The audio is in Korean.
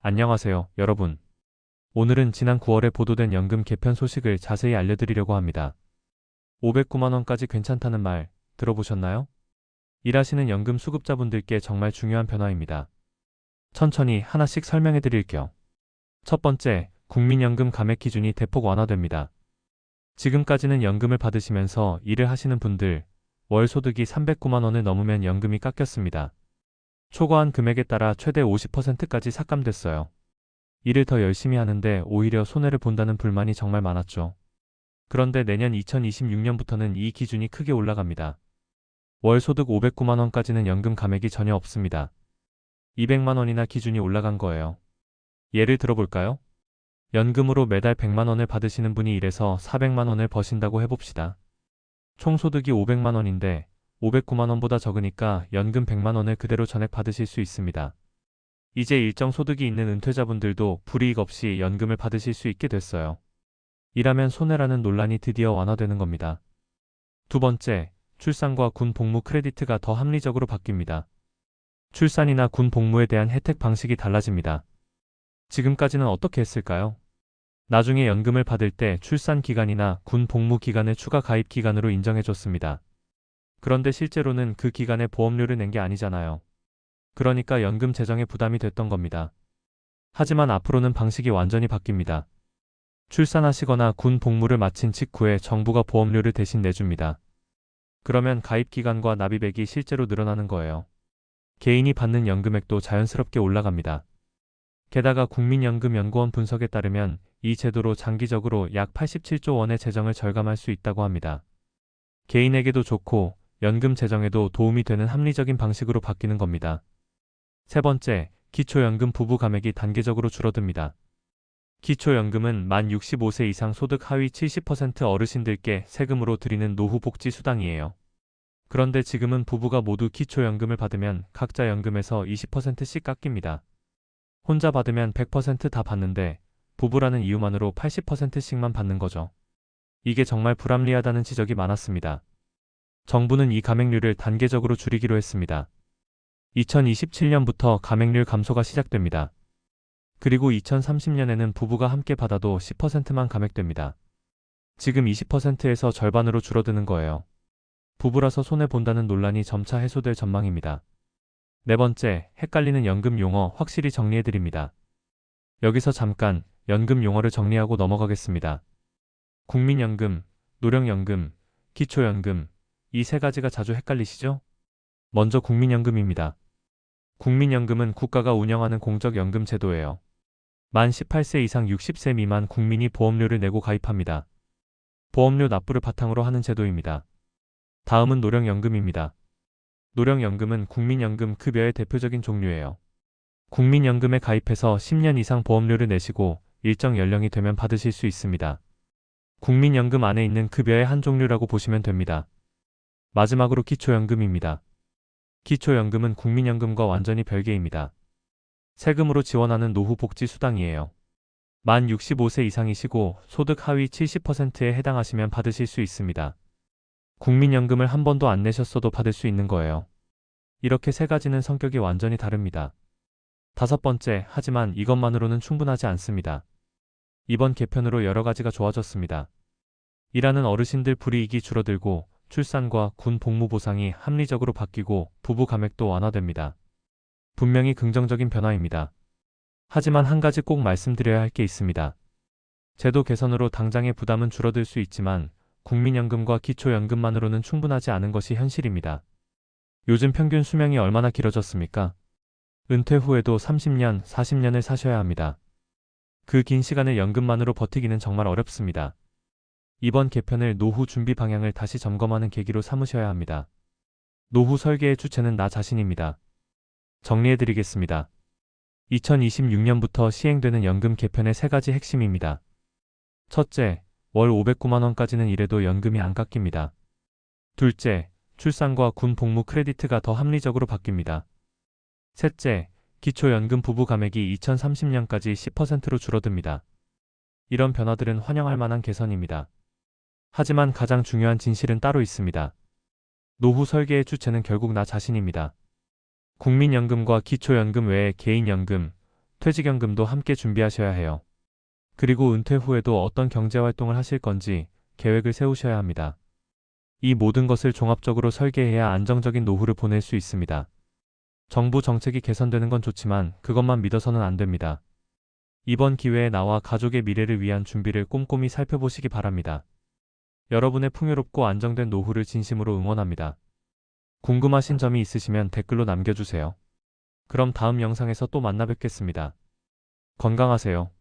안녕하세요, 여러분. 오늘은 지난 9월에 보도된 연금 개편 소식을 자세히 알려드리려고 합니다. 509만 원까지 괜찮다는 말 들어보셨나요? 일하시는 연금 수급자분들께 정말 중요한 변화입니다. 천천히 하나씩 설명해 드릴게요. 첫 번째, 국민연금 감액 기준이 대폭 완화됩니다. 지금까지는 연금을 받으시면서 일을 하시는 분들, 월 소득이 309만 원을 넘으면 연금이 깎였습니다. 초과한 금액에 따라 최대 50%까지 삭감됐어요. 일을 더 열심히 하는데 오히려 손해를 본다는 불만이 정말 많았죠. 그런데 내년 2026년부터는 이 기준이 크게 올라갑니다. 월 소득 509만 원까지는 연금 감액이 전혀 없습니다. 200만 원이나 기준이 올라간 거예요. 예를 들어볼까요? 연금으로 매달 100만 원을 받으시는 분이 일해서 400만 원을 버신다고 해봅시다. 총 소득이 500만 원인데 509만 원보다 적으니까 연금 100만 원을 그대로 전액 받으실 수 있습니다. 이제 일정 소득이 있는 은퇴자분들도 불이익 없이 연금을 받으실 수 있게 됐어요. 일하면 손해라는 논란이 드디어 완화되는 겁니다. 두 번째, 출산과 군 복무 크레디트가 더 합리적으로 바뀝니다. 출산이나 군 복무에 대한 혜택 방식이 달라집니다. 지금까지는 어떻게 했을까요? 나중에 연금을 받을 때 출산 기간이나 군 복무 기간을 추가 가입 기간으로 인정해줬습니다. 그런데 실제로는 그 기간에 보험료를 낸 게 아니잖아요. 그러니까 연금 재정에 부담이 됐던 겁니다. 하지만 앞으로는 방식이 완전히 바뀝니다. 출산하시거나 군 복무를 마친 직후에 정부가 보험료를 대신 내줍니다. 그러면 가입 기간과 납입액이 실제로 늘어나는 거예요. 개인이 받는 연금액도 자연스럽게 올라갑니다. 게다가 국민연금연구원 분석에 따르면 이 제도로 장기적으로 약 87조 원의 재정을 절감할 수 있다고 합니다. 개인에게도 좋고 연금 재정에도 도움이 되는 합리적인 방식으로 바뀌는 겁니다. 세 번째, 기초연금 부부 감액이 단계적으로 줄어듭니다. 기초연금은 만 65세 이상 소득 하위 70% 어르신들께 세금으로 드리는 노후 복지 수당이에요. 그런데 지금은 부부가 모두 기초연금을 받으면 각자 연금에서 20%씩 깎입니다. 혼자 받으면 100% 다 받는데 부부라는 이유만으로 80%씩만 받는 거죠. 이게 정말 불합리하다는 지적이 많았습니다. 정부는 이 감액률을 단계적으로 줄이기로 했습니다. 2027년부터 감액률 감소가 시작됩니다. 그리고 2030년에는 부부가 함께 받아도 10%만 감액됩니다. 지금 20%에서 절반으로 줄어드는 거예요. 부부라서 손해본다는 논란이 점차 해소될 전망입니다. 네 번째, 헷갈리는 연금 용어 확실히 정리해드립니다. 여기서 잠깐 연금 용어를 정리하고 넘어가겠습니다. 국민연금, 노령연금, 기초연금, 이 세 가지가 자주 헷갈리시죠? 먼저 국민연금입니다. 국민연금은 국가가 운영하는 공적연금 제도예요. 만 18세 이상 60세 미만 국민이 보험료를 내고 가입합니다. 보험료 납부를 바탕으로 하는 제도입니다. 다음은 노령연금입니다. 노령연금은 국민연금 급여의 대표적인 종류예요. 국민연금에 가입해서 10년 이상 보험료를 내시고 일정 연령이 되면 받으실 수 있습니다. 국민연금 안에 있는 급여의 한 종류라고 보시면 됩니다. 마지막으로 기초연금입니다. 기초연금은 국민연금과 완전히 별개입니다. 세금으로 지원하는 노후 복지 수당이에요. 만 65세 이상이시고 소득 하위 70%에 해당하시면 받으실 수 있습니다. 국민연금을 한 번도 안 내셨어도 받을 수 있는 거예요. 이렇게 세 가지는 성격이 완전히 다릅니다. 다섯 번째, 하지만 이것만으로는 충분하지 않습니다. 이번 개편으로 여러 가지가 좋아졌습니다. 일하는 어르신들 불이익이 줄어들고 출산과 군 복무 보상이 합리적으로 바뀌고 부부 감액도 완화됩니다. 분명히 긍정적인 변화입니다. 하지만 한 가지 꼭 말씀드려야 할 게 있습니다. 제도 개선으로 당장의 부담은 줄어들 수 있지만 국민연금과 기초연금만으로는 충분하지 않은 것이 현실입니다. 요즘 평균 수명이 얼마나 길어졌습니까? 은퇴 후에도 30년, 40년을 사셔야 합니다. 그 긴 시간을 연금만으로 버티기는 정말 어렵습니다. 이번 개편을 노후 준비 방향을 다시 점검하는 계기로 삼으셔야 합니다. 노후 설계의 주체는 나 자신입니다. 정리해드리겠습니다. 2026년부터 시행되는 연금 개편의 세 가지 핵심입니다. 첫째, 월 509만 원까지는 일해도 연금이 안 깎입니다. 둘째, 출산과 군 복무 크레디트가 더 합리적으로 바뀝니다. 셋째, 기초연금 부부 감액이 2030년까지 10%로 줄어듭니다. 이런 변화들은 환영할 만한 개선입니다. 하지만 가장 중요한 진실은 따로 있습니다. 노후 설계의 주체는 결국 나 자신입니다. 국민연금과 기초연금 외에 개인연금, 퇴직연금도 함께 준비하셔야 해요. 그리고 은퇴 후에도 어떤 경제활동을 하실 건지 계획을 세우셔야 합니다. 이 모든 것을 종합적으로 설계해야 안정적인 노후를 보낼 수 있습니다. 정부 정책이 개선되는 건 좋지만 그것만 믿어서는 안 됩니다. 이번 기회에 나와 가족의 미래를 위한 준비를 꼼꼼히 살펴보시기 바랍니다. 여러분의 풍요롭고 안정된 노후를 진심으로 응원합니다. 궁금하신 점이 있으시면 댓글로 남겨주세요. 그럼 다음 영상에서 또 만나 뵙겠습니다. 건강하세요.